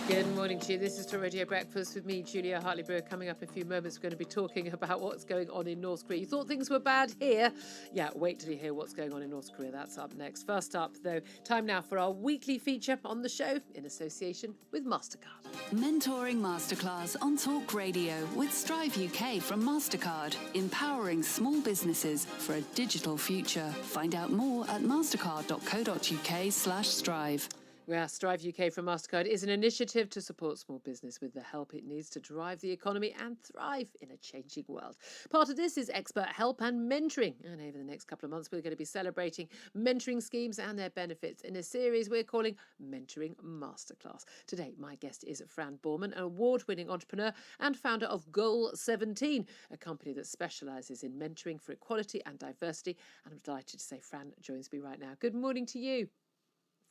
Good morning to you. This is TalkRADIO Breakfast with me, Julia Hartley-Brewer. Coming up in a few moments, we're going to be talking about what's going on in North Korea. You thought things were bad here? Yeah, wait till you hear what's going on in North Korea. That's up next. First up, though, time now for our weekly feature on the show in association with MasterCard. Mentoring Masterclass on Talk Radio with Strive UK from MasterCard, empowering small businesses for a digital future. Find out more at mastercard.co.uk/strive. Where Strive UK from MasterCard is an initiative to support small business with the help it needs to drive the economy and thrive in a changing world. Part of this is expert help and mentoring. And over the next couple of months, we're going to be celebrating mentoring schemes and their benefits in a series we're calling Mentoring Masterclass. Today, my guest is Fran Boorman, an award-winning entrepreneur and founder of Goal 17, a company that specialises in mentoring for equality and diversity. And I'm delighted to say Fran joins me right now. Good morning to you.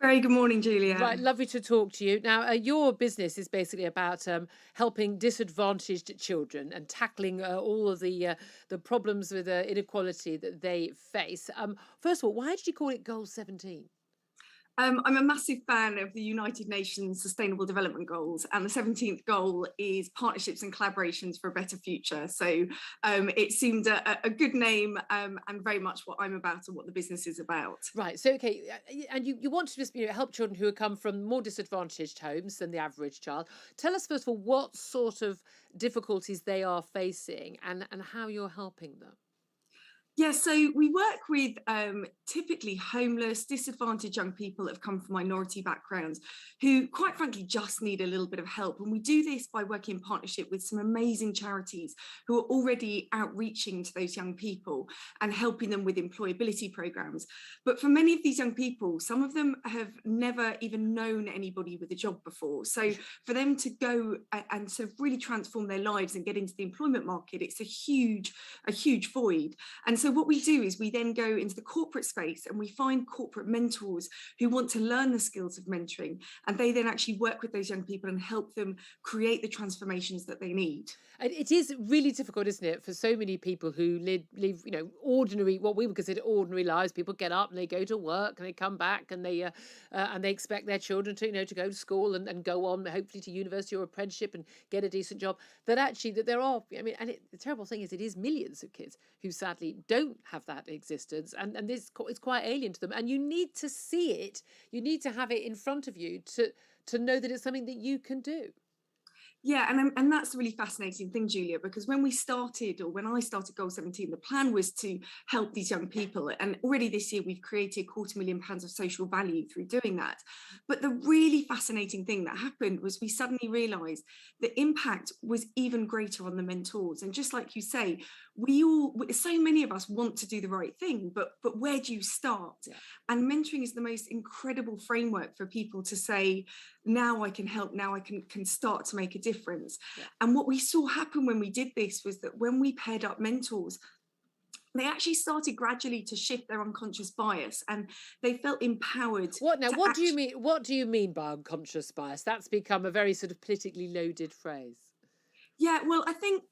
Very good morning, Julia. Right, lovely to talk to you. Now, your business is basically about helping disadvantaged children and tackling all of the problems with inequality that they face. First of all, why did you call it Goal 17? I'm a massive fan of the United Nations Sustainable Development Goals, and the 17th goal is partnerships and collaborations for a better future. So it seemed a good name and very much what I'm about and what the business is about. Right. So, okay. And you want to just help children who come from more disadvantaged homes than the average child. Tell us, first of all, what sort of difficulties they are facing and how you're helping them. Yeah, so we work with typically homeless, disadvantaged young people that have come from minority backgrounds who, quite frankly, just need a little bit of help. And we do this by working in partnership with some amazing charities who are already outreaching to those young people and helping them with employability programs. But for many of these young people, some of them have never even known anybody with a job before. So for them to go and sort of really transform their lives and get into the employment market, it's a huge void. And so what we do is we then go into the corporate space and we find corporate mentors who want to learn the skills of mentoring, and they then actually work with those young people and help them create the transformations that they need. And it is really difficult, isn't it, for so many people who live ordinary, what we would consider ordinary lives. People get up and they go to work and they come back and they expect their children to to go to school and go on hopefully to university or apprenticeship and get a decent job. That there are, the terrible thing is it is millions of kids who sadly don't have that existence, and this is quite alien to them. And you need to see it. You need to have it in front of you to know that it's something that you can do. Yeah, and that's a really fascinating thing, Julia, because when I started Goal 17, the plan was to help these young people. And already this year, we've created £250,000 of social value through doing that. But the really fascinating thing that happened was we suddenly realised the impact was even greater on the mentors. And just like you say, so many of us want to do the right thing, but where do you start? Yeah. And mentoring is the most incredible framework for people to say, now I can help, now I can start to make a difference. Yeah. And what we saw happen when we did this was that when we paired up mentors, they actually started gradually to shift their unconscious bias, and they felt empowered. What do you mean? What do you mean by unconscious bias? That's become a very sort of politically loaded phrase. Yeah, well, I think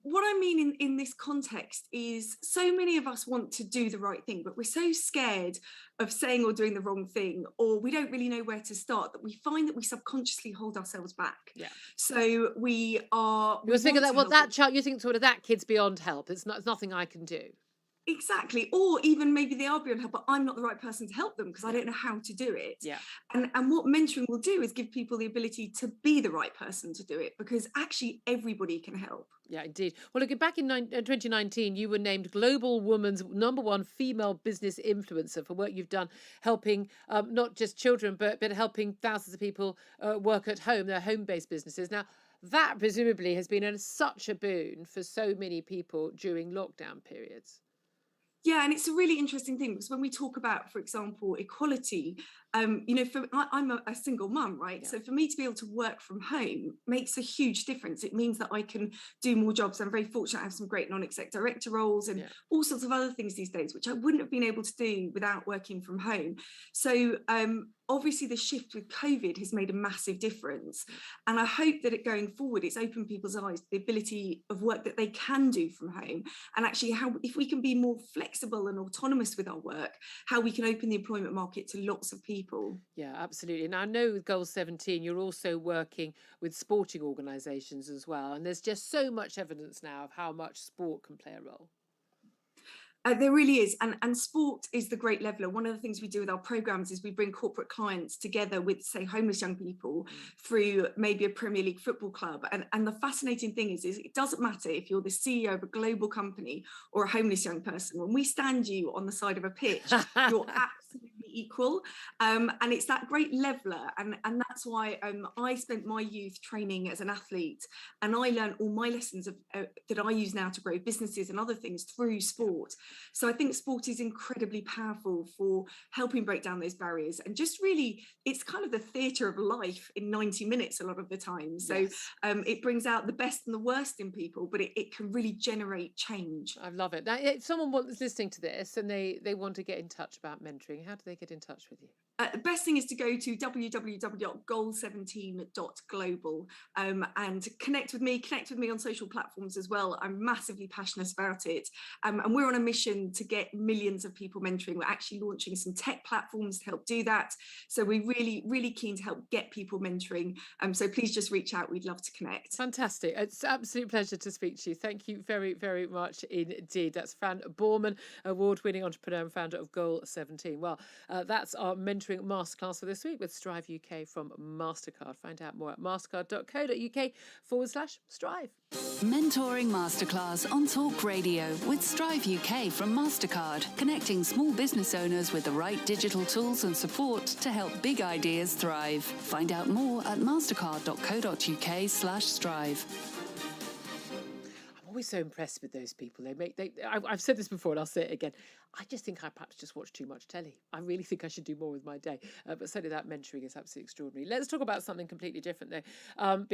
what I mean in this context is so many of us want to do the right thing, but we're so scared of saying or doing the wrong thing, or we don't really know where to start, that we find that we subconsciously hold ourselves back. Yeah. So you're thinking that you think sort of that kid's beyond help. It's nothing I can do. Exactly. Or even maybe they are beyond help, but I'm not the right person to help them because I don't know how to do it. Yeah. And what mentoring will do is give people the ability to be the right person to do it, because actually everybody can help. Yeah, indeed. Well, look, back in 2019, you were named Global Woman's #1 female business influencer for work you've done helping not just children, but helping thousands of people work at home, their home-based businesses. Now, that presumably has been such a boon for so many people during lockdown periods. Yeah, and it's a really interesting thing because when we talk about, for example, equality, I'm a single mum, right? Yeah. So for me to be able to work from home makes a huge difference. It means that I can do more jobs. I'm very fortunate. I have some great non-exec director roles and all sorts of other things these days, which I wouldn't have been able to do without working from home. So obviously the shift with COVID has made a massive difference. And I hope that going forward, it's opened people's eyes to the ability of work that they can do from home, and actually how, if we can be more flexible and autonomous with our work, how we can open the employment market to lots of people. Yeah, absolutely. And I know with Goal 17, you're also working with sporting organisations as well. And there's just so much evidence now of how much sport can play a role. There really is. And sport is the great leveler. One of the things we do with our programs is we bring corporate clients together with, say, homeless young people through maybe a Premier League football club. And the fascinating thing is it doesn't matter if you're the CEO of a global company or a homeless young person. When we stand you on the side of a pitch, you're absolutely equal. And it's that great leveler. And that's why I spent my youth training as an athlete, and I learned all my lessons that I use now to grow businesses and other things through sport. So I think sport is incredibly powerful for helping break down those barriers, and just really, it's kind of the theatre of life in 90 minutes a lot of the time. So Yes. it brings out the best and the worst in people, but it can really generate change. I love it. Now, if someone was listening to this and they want to get in touch about mentoring, how do they get in touch with you? The best thing is to go to www.goal17.global and connect with me on social platforms as well. I'm massively passionate about it. And we're on a mission to get millions of people mentoring. We're actually launching some tech platforms to help do that. So we're really, really keen to help get people mentoring. So please just reach out. We'd love to connect. Fantastic. It's an absolute pleasure to speak to you. Thank you very, very much indeed. That's Fran Boorman, award-winning entrepreneur and founder of Goal 17. Well, that's our mentoring masterclass for this week with Strive UK from MasterCard. Find out more at mastercard.co.uk/Strive. Mentoring Masterclass on Talk Radio with Strive UK from MasterCard, connecting small business owners with the right digital tools and support to help big ideas thrive. Find out more at mastercard.co.uk/Strive. I'm always so impressed with those people. I've said this before and I'll say it again. I just think I perhaps just watch too much telly. I really think I should do more with my day. But certainly that mentoring is absolutely extraordinary. Let's talk about something completely different though, because